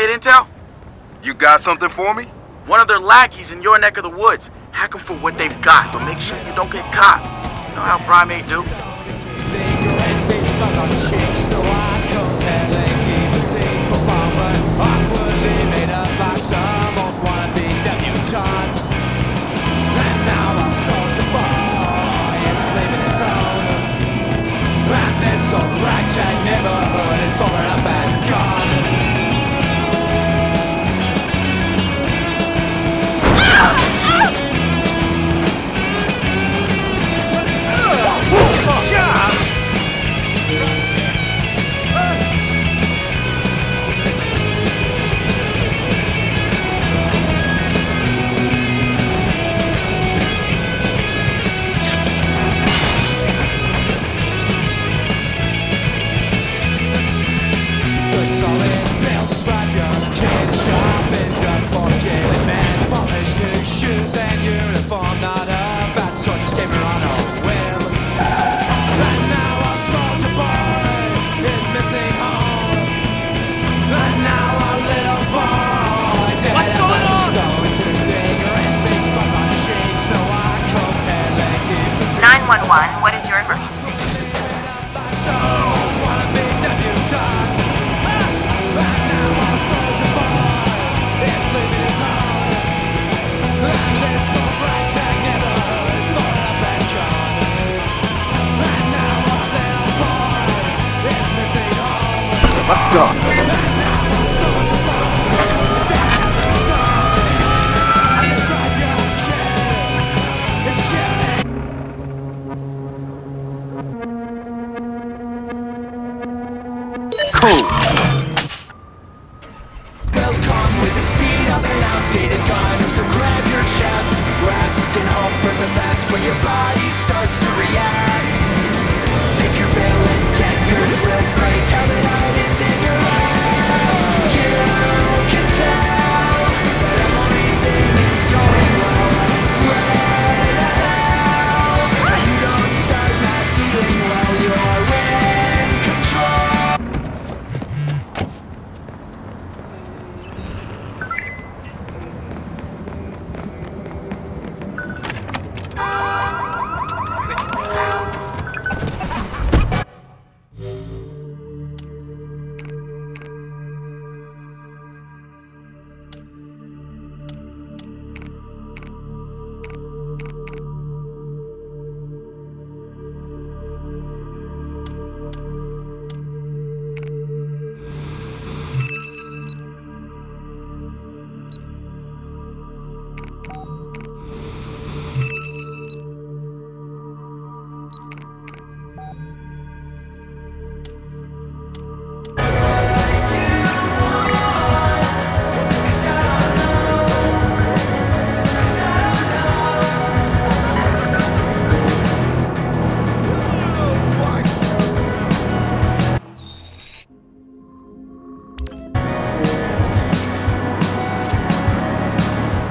get intel? You got something for me? One of their lackeys in your neck of the woods. Hack them for what they've got, but make sure you don't get caught. You know how Primate do. What is your emergency? Let's go. Welcome with the speed of an outdated gun. So grab your chest, rest, and hope for the best when your body starts to react. Take your fill and get your thrills, pray till the night is in your last. You can tell everything is going well and pray to hell. You don't start not feeling well, you're in control.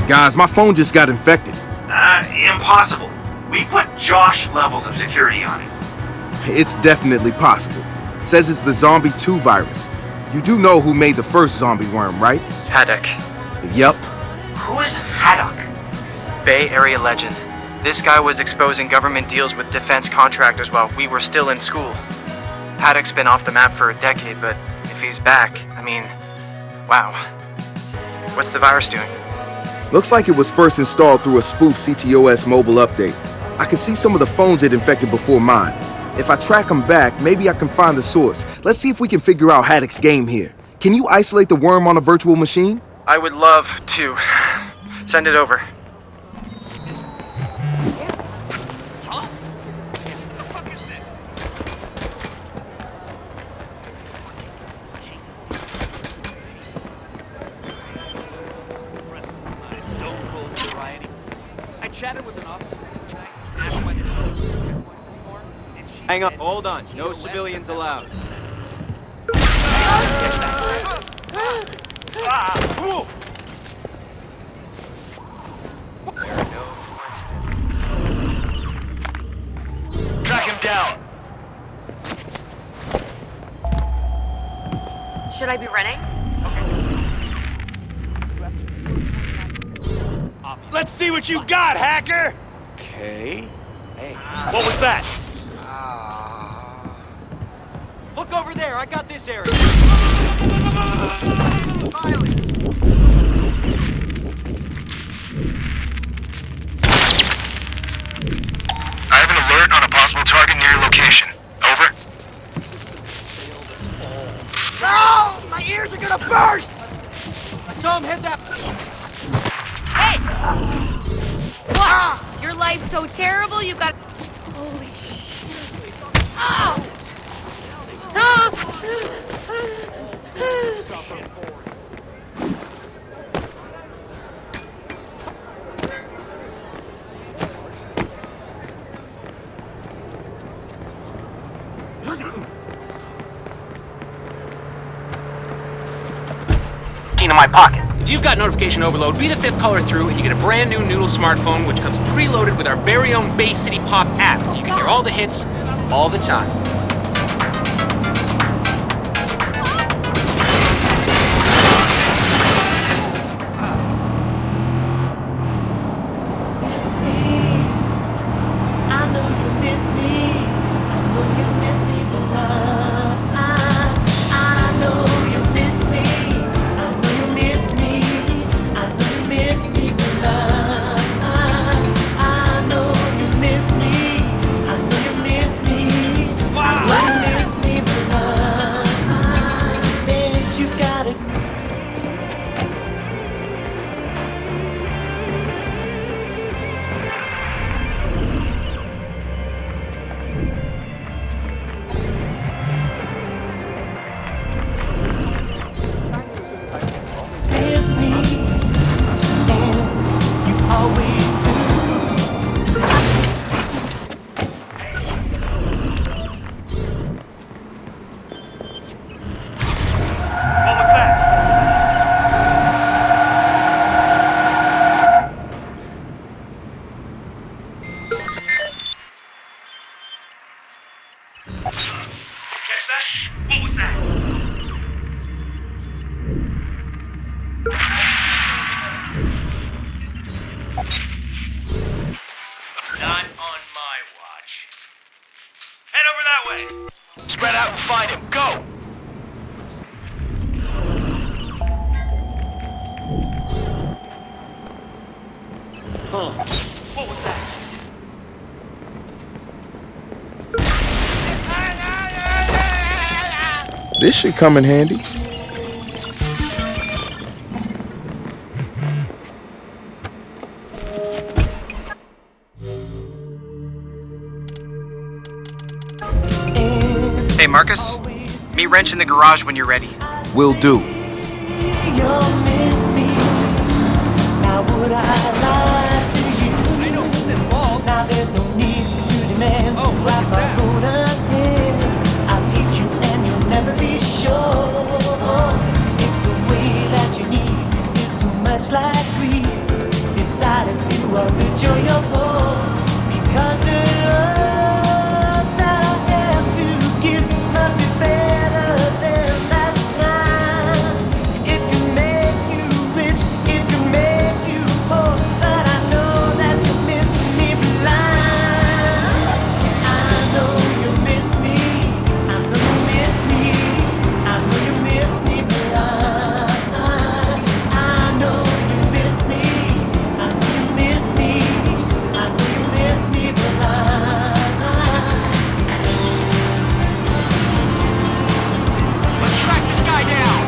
Guys, my phone just got infected. Impossible. We put Josh levels of security on it. It's definitely possible. Says it's the Zombie 2 virus. You do know who made the first zombie worm, right? Haddock. Yep. Who is Haddock? Bay Area legend. This guy was exposing government deals with defense contractors while we were still in school. Haddock's been off the map for a decade, but if he's back, I mean, wow. What's the virus doing? Looks like it was first installed through a spoof CTOS mobile update. I can see some of the phones it infected before mine. If I track them back, maybe I can find the source. Let's see if we can figure out Haddock's game here. Can you isolate the worm on a virtual machine? I would love to. Send it over. Hang on, hold on. No civilians allowed. Track him down. Should I be running? Let's see what you got, hacker! Okay. Hey. What was that? Look over there, I got this area. I have an alert on a possible target near your location. Over. No! My ears are gonna burst! I saw him hit that... Hey! What? Your life's so terrible you got... Holy shit. Ow! Key in my pocket. If you've got notification overload, be the fifth caller through and you get a brand new Noodle smartphone which comes preloaded with our very own Bay City Pop app so you can hear all the hits all the time. Not on my watch. Head over that way. Spread out and find him. Go! What was that? This should come in handy. Hey, Marcus. Meet Wrench in the garage when you're ready. Will do. I know who's involved. Now there's no need to demand. Oh, look at that. I'll teach you and you'll never be sure. If the way that you need is too much like greed, decide if you are rich or you're poor. Because the love that I have to give must be better than that kind. It can make you rich, it can make you poor, but I know that you miss me blind. I know you miss me, I know you miss me, I know you miss me blind. I know you miss me, I know you miss me, I know you miss me blind. Let's track this guy down.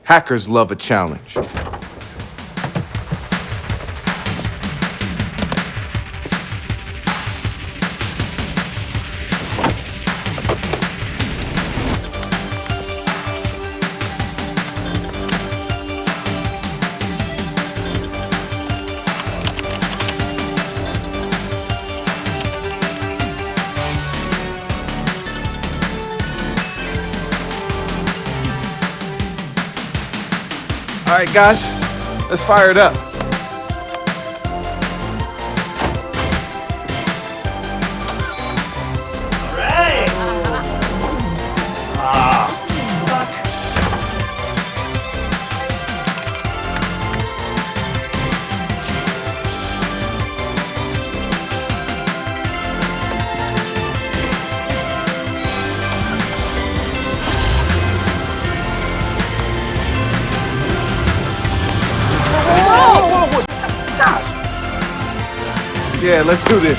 Hackers love a challenge. right, guys, let's fire it up. Yeah, let's do this.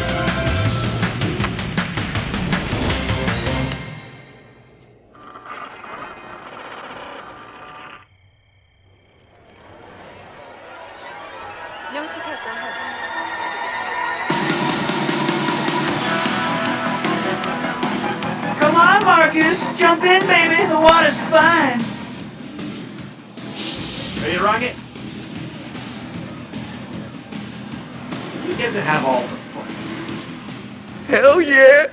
No, it's okay. Go ahead. Come on, Marcus. Jump in, baby. The water's fine. Ready to rocket? You get to have all the fun. Hell yeah!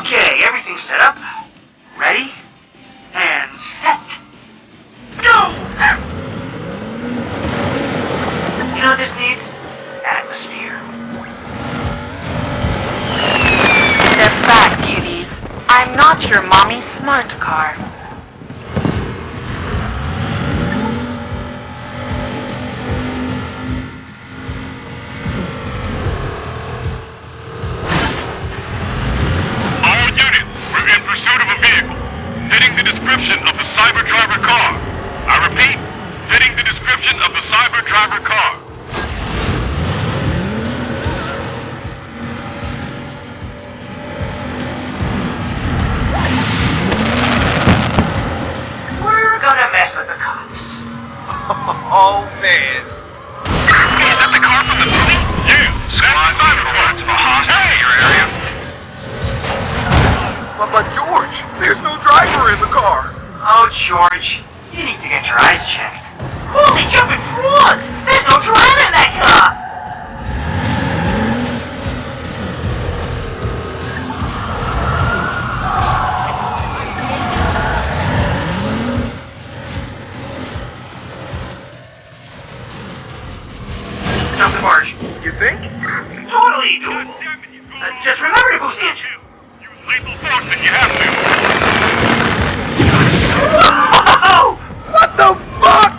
Okay, everything's set up. Ready? And set. Go! You know what this needs? Atmosphere. Step back, cuties. I'm not your mommy's smart car. All units, we're in pursuit of a vehicle. Fitting the description of the cyber driver car. I repeat, fitting the description of the cyber driver car. We're gonna mess with the cops. Oh, man. Is that the car from the movie? Yeah, that's the cyber car. It's a hostile in your area. But George, there's no driver in the car. Oh, George, you need to get your eyes checked. Holy jumping frogs! There's no driver in that car! Jump the barge. You think? Totally doable. Just remember to boost the engine. Use lethal force if you have to. Whoa! What the fuck?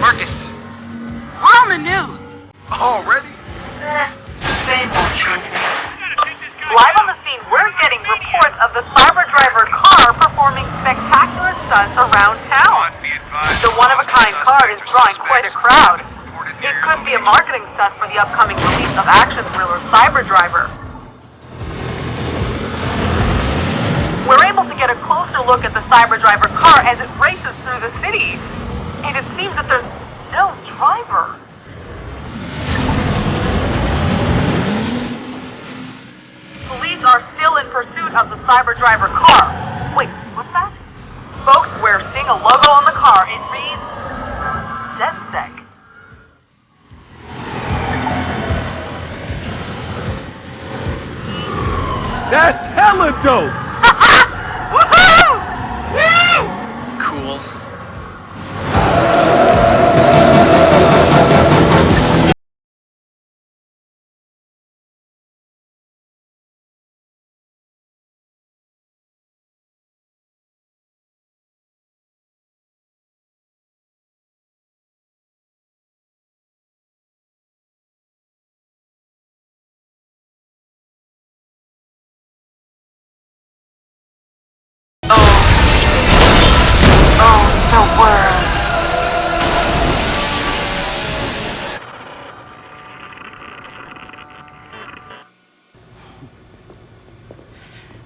Marcus, We're on the news. Already? They won't shoot me. Live on the scene, we're getting reports of the cyber driver car performing spectacular stunts around town. The one-of-a-kind car is drawing quite a crowd. It could be a marketing stunt for the upcoming release of action thriller Cyber Driver. We're able to get a closer look at the Cyber Driver car as it races through the city. And it seems that there's no driver. Police are still in pursuit of the Cyber Driver car. Wait, what's that? Folks, we're seeing a logo on the car. It reads DedSec. That's hella dope. Woohoo! cool.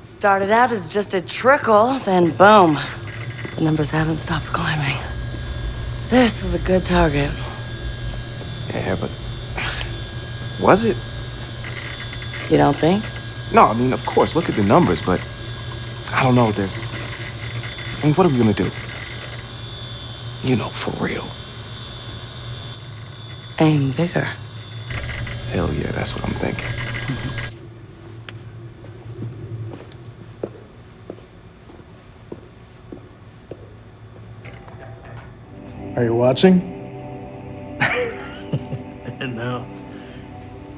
Started out as just a trickle, then boom. The numbers haven't stopped climbing. This was a good target. Yeah, but was it? You don't think? No, I mean, of course, look at the numbers, but I don't know, I mean, what are we gonna do? You know, for real. Aim bigger. Hell yeah, that's what I'm thinking. Are you watching? No.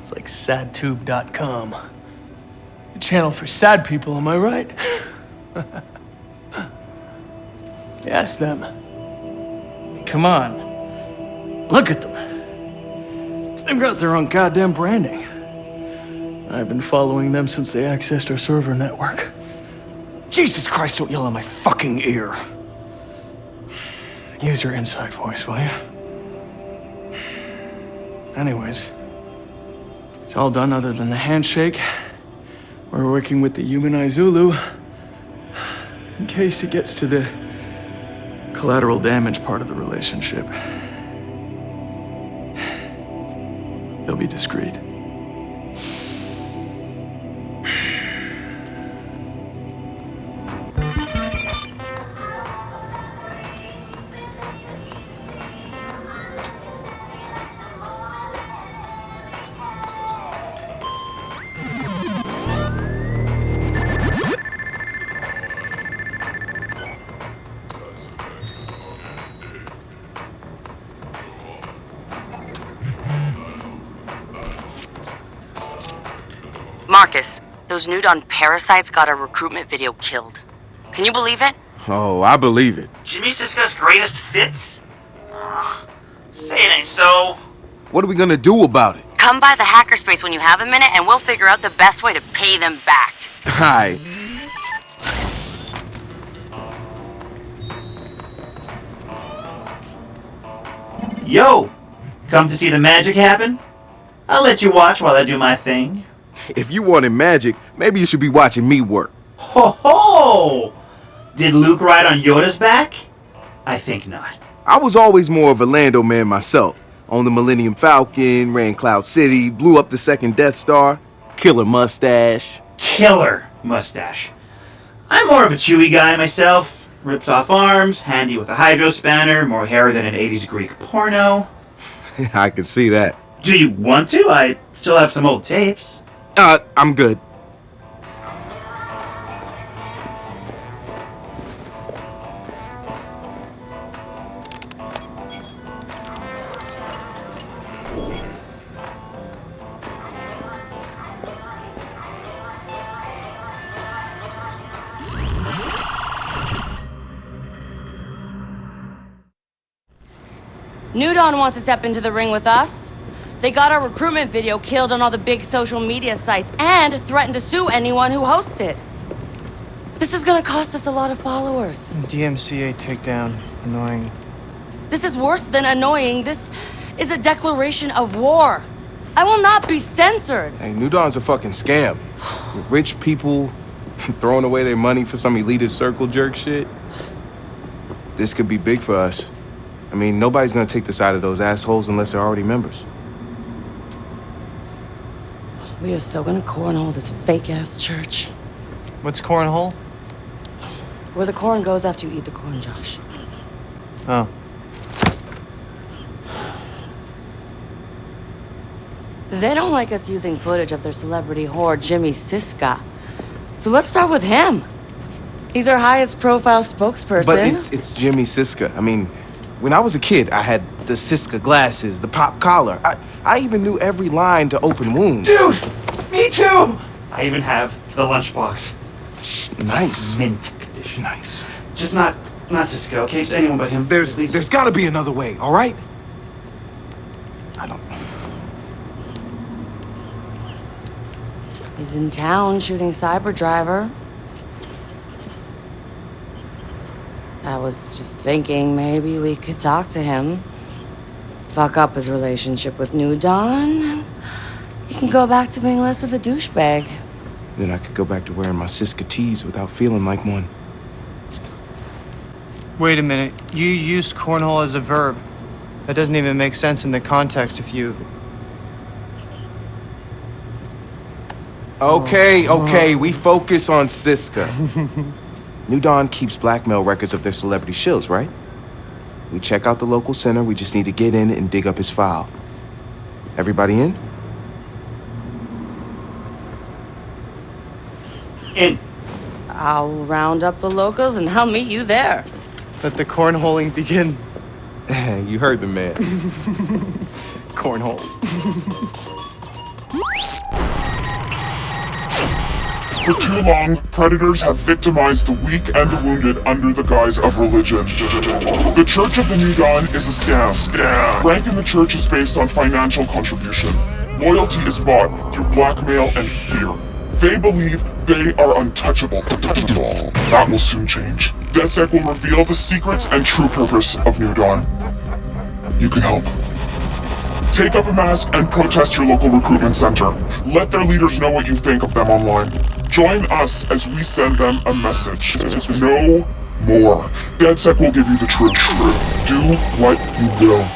It's like sadtube.com. A channel for sad people, am I right? Yes, them. Come on. Look at them. They've got their own goddamn branding. I've been following them since they accessed our server network. Jesus Christ, don't yell in my fucking ear. Use your inside voice, will you? Anyways, it's all done other than the handshake. We're working with the human Izulu in case it gets to the collateral damage part of the relationship. They'll be discreet. Marcus, those Nudon parasites got our recruitment video killed. Can you believe it? Oh, I believe it. Jimmy Siska's greatest fits? Say it ain't so. What are we gonna do about it? Come by the hackerspace when you have a minute and we'll figure out the best way to pay them back. Hi. Yo! Come to see the magic happen? I'll let you watch while I do my thing. If you wanted magic, maybe you should be watching me work. Ho ho! Did Luke ride on Yoda's back? I think not. I was always more of a Lando man myself. Owned the Millennium Falcon, ran Cloud City, blew up the second Death Star. Killer mustache. Killer mustache. I'm more of a Chewie guy myself. Rips off arms, handy with a hydro spanner, more hair than an 80s Greek porno. I can see that. Do you want to? I still have some old tapes. I'm good. Nudon wants to step into the ring with us. They got our recruitment video killed on all the big social media sites and threatened to sue anyone who hosts it. This is gonna cost us a lot of followers. DMCA takedown. Annoying. This is worse than annoying. This is a declaration of war. I will not be censored. Hey, Nudon's a fucking scam. Rich people throwing away their money for some elitist circle jerk shit. This could be big for us. I mean, nobody's gonna take the side of those assholes unless they're already members. We are so gonna cornhole this fake-ass church. What's cornhole? Where the corn goes after you eat the corn, Josh. Oh. They don't like us using footage of their celebrity whore, Jimmy Siska. So let's start with him. He's our highest profile spokesperson. But it's Jimmy Siska. I mean, when I was a kid, I had the Siska glasses, the pop collar. I even knew every line to Open Wounds. Dude! Me too! I even have the lunchbox. Nice. Mint edition. Nice. Just not Cisco, okay? Just anyone but him. There's gotta be another way, all right? I don't... He's in town shooting Cyber Driver. I was just thinking maybe we could talk to him. Fuck up his relationship with Nudon. He can go back to being less of a douchebag. Then I could go back to wearing my Siska tees without feeling like one. Wait a minute. You used cornhole as a verb. That doesn't even make sense in the context if you... Okay, we focus on Siska. Nudon keeps blackmail records of their celebrity shills, right? We check out the local center, we just need to get in and dig up his file. Everybody in? In. I'll round up the locals and I'll meet you there. Let the cornholing begin. You heard the man. Cornhole. For too long, predators have victimized the weak and the wounded under the guise of religion. The Church of the New Dawn is a scam. Rank in the church is based on financial contribution. Loyalty is bought through blackmail and fear. They believe they are untouchable. That will soon change. DedSec will reveal the secrets and true purpose of New Dawn. You can help. Take up a mask and protest your local recruitment center. Let their leaders know what you think of them online. Join us as we send them a message. No more. DedSec will give you the truth. Do what you will.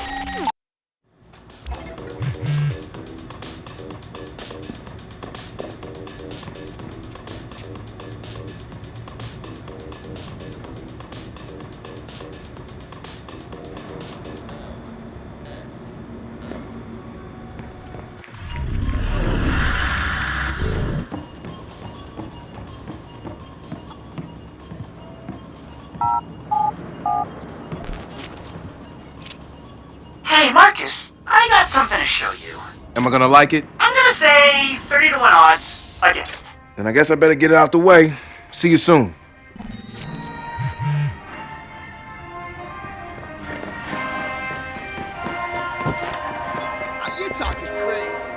Hey, Marcus, I got something to show you. Am I gonna like it? I'm gonna say 30 to 1 odds against. Then I guess I better get it out the way. See you soon. You talking crazy.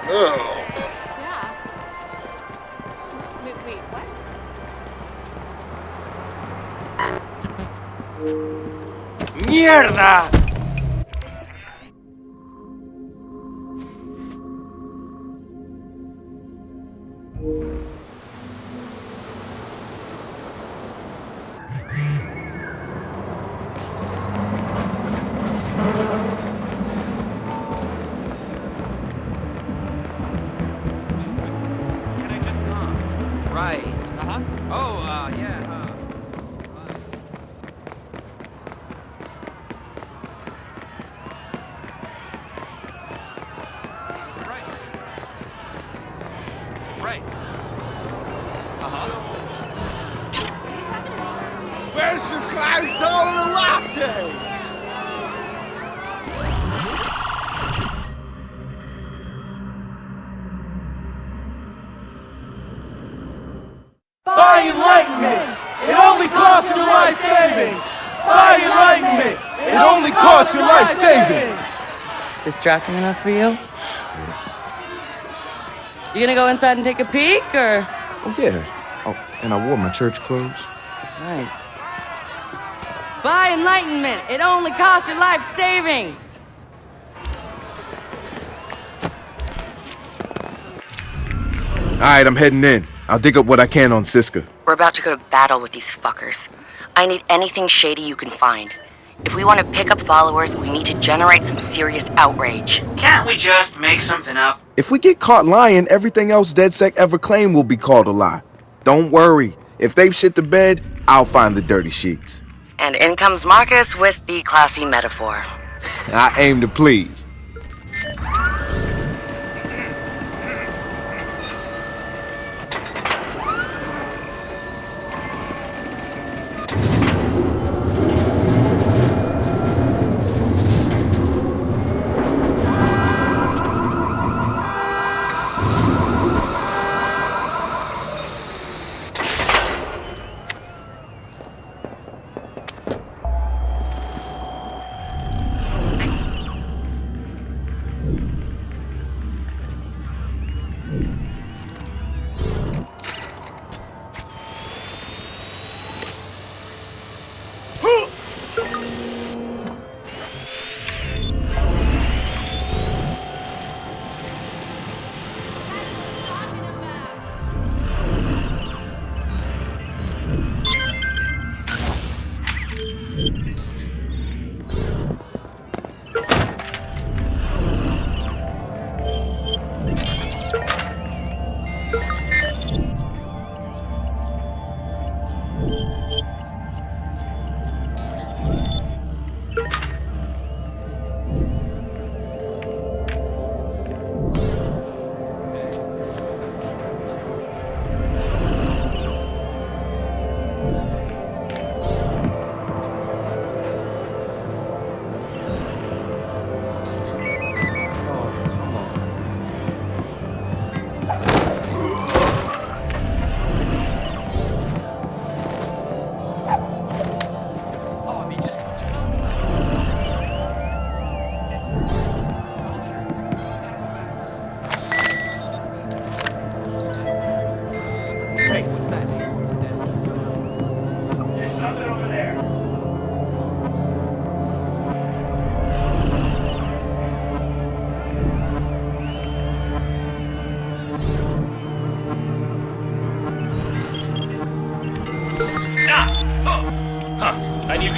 Oh. Yeah. Wait, what? ¡Mierda! Right. Uh-huh. Oh, yeah. Right. Uh-huh. Where's your $5 latte? Buy enlightenment! It only costs your life savings! Buy enlightenment! It only costs your life savings! Distracting enough for you? You gonna go inside and take a peek, or? Oh, yeah. Oh, and I wore my church clothes. Nice. Buy enlightenment! It only costs your life savings! All right, I'm heading in. I'll dig up what I can on Siska. We're about to go to battle with these fuckers. I need anything shady you can find. If we want to pick up followers, we need to generate some serious outrage. Can't we just make something up? If we get caught lying, everything else DedSec ever claimed will be called a lie. Don't worry. If they've shit the bed, I'll find the dirty sheets. And in comes Marcus with the classy metaphor. I aim to please.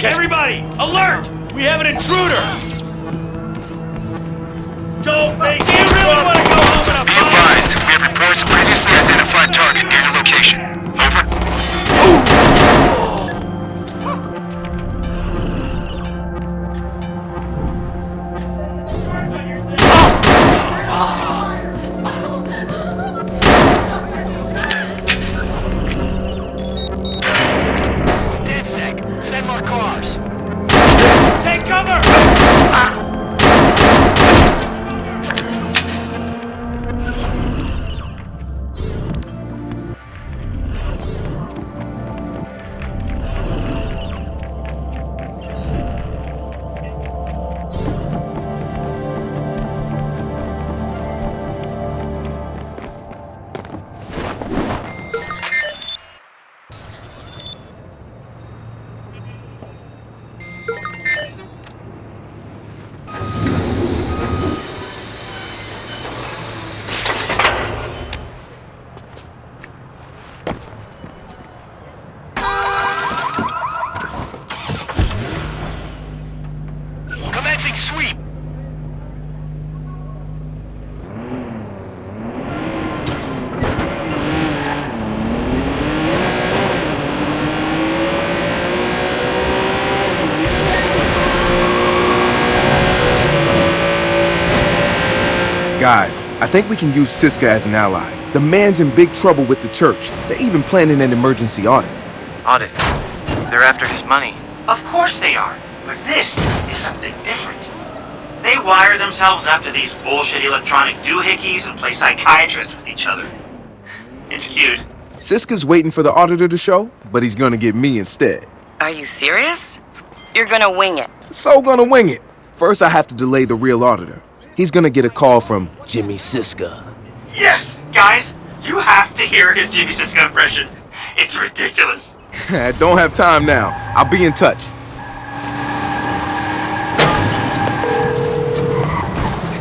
Everybody, alert! We have an intruder! Don't make me really want to go home in a Be advised, we have reports of previously identified target near your location. Over. DedSec, send more cars. Take cover! Commencing sweep. Guys, I think we can use Siska as an ally. The man's in big trouble with the church. They're even planning an emergency audit. Audit. They're after his money. Of course they are, but this is something different. They wire themselves up to these bullshit electronic doohickeys and play psychiatrist with each other. It's cute. Siska's waiting for the auditor to show, but he's gonna get me instead. Are you serious? You're gonna wing it. So gonna wing it. First, I have to delay the real auditor. He's gonna get a call from Jimmy Siska. Yes, guys, you have to hear his Jimmy Siska impression. It's ridiculous. Don't have time now. I'll be in touch.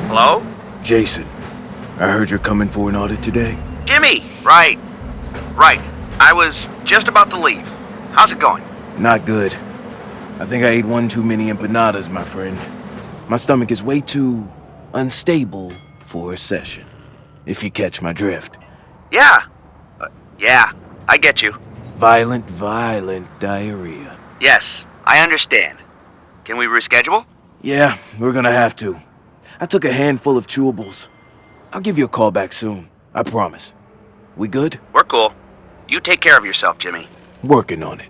Hello? Jason, I heard you're coming for an audit today. Jimmy! Right. I was just about to leave. How's it going? Not good. I think I ate one too many empanadas, my friend. My stomach is way too unstable for a session, if you catch my drift. Yeah. Yeah, I get you. Violent diarrhea. Yes, I understand. Can we reschedule? Yeah, we're gonna have to. I took a handful of chewables. I'll give you a call back soon, I promise. We good? We're cool. You take care of yourself, Jimmy. Working on it.